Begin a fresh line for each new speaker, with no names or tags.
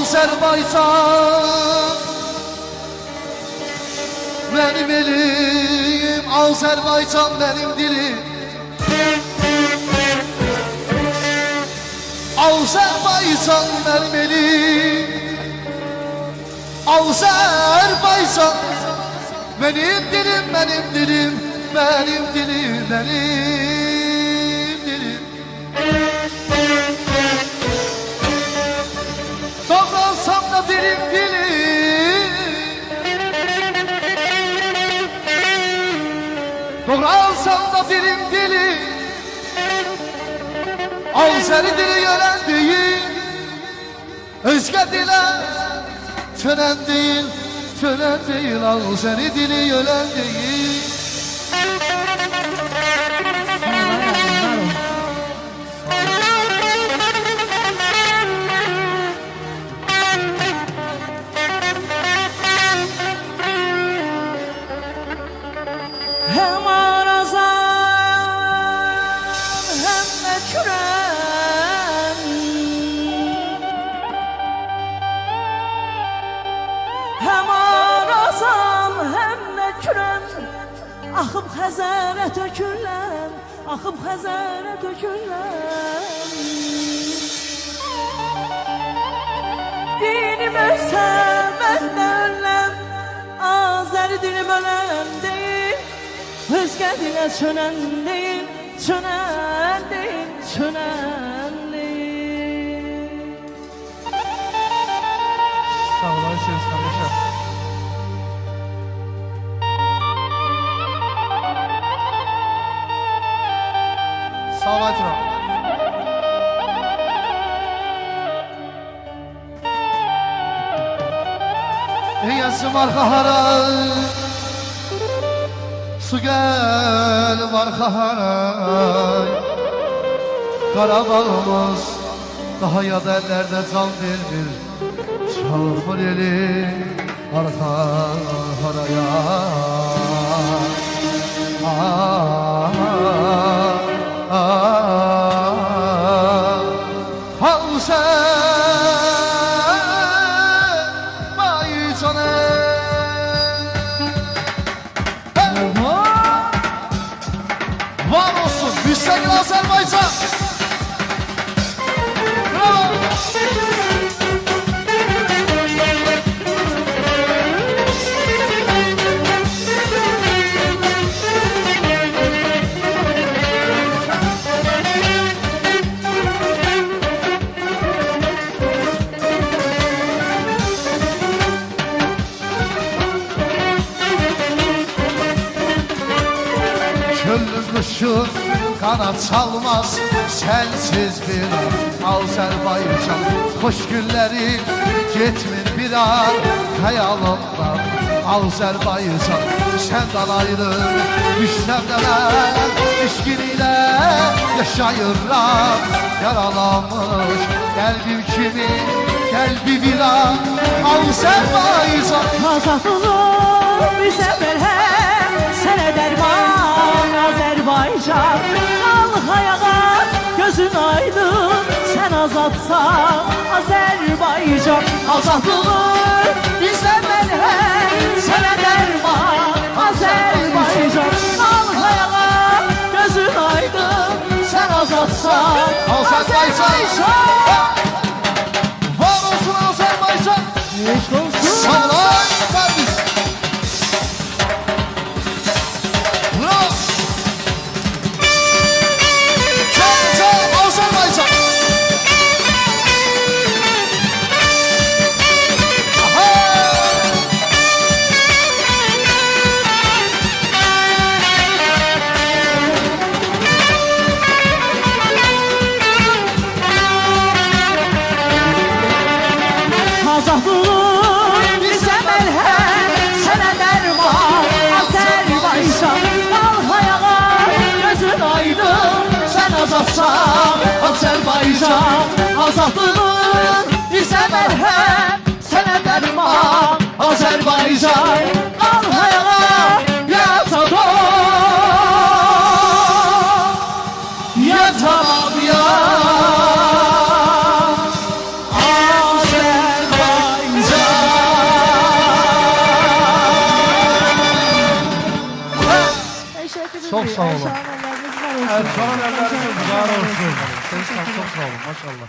Azerbaycan benim elim, Azerbaycan benim dilim. Azerbaycan benim elim, Azerbaycan benim dilim, benim dilim, benim dilim, benim dilim. Davransam da dilim dilim, doğransam da dilim dilim. Azeri dili gören değil, özge dile çönen değil, çönen değil. Azeri dili gören değil.
Hem arazan hem de küren, hem arazan hem de küren. Axıb Xəzərə tökülən, axıb Xəzərə tökülən. Dinim ölsə mən də öləm, Azəri dilim öləm deyil, özgə dilə çönən deyil, çönən deyil, çönən deyil.
Sağ olasınız kardeşler. Sağ olasın. Yazım arka haray, su gel arka haray. Karabağımız daha yad ellerde can verir. Çalmır eli arka haraya. Var olsun, Müslüman Azerbaycan. Bravo. Köllü kuşun kanat çalmaz, sensiz bir Azerbaycan. Hoş günlerin gitmir bir an hayalımdan Azerbaycan. Senden ayrı düşsem de ben düşkün ile yaşayırım. Yaralanmış kalbim kimin, kalbi bir an Azerbaycan.
Azadlığım bize merhem, sene derman Azerbaycan. Al ayağa, gözün aydın, sen azatsan Azerbaycan. Azadlığım bize merhem, sene derman Azerbaycan. Al ayağa, gözün aydın, sen azatsan Azerbaycan.
Var olsun Azerbaycan. Sağ olun kardeş. Bravo. Çok Azerbaycan. Aha.
Azadlığım bize merhem, sene derman Azerbaycan. Al ayağa, gözün aydın, sen azatsan Azerbaycan. Azadlığım bize merhem, sene derman Azerbaycan. Al ayağa, yaşadım, yaşamam ya Azerbaycan.
Çok sağ olun.
Erşan elleriniz var olsun.
Erşan'ın elleriniz var olsun. Çok sağ olun maşallah.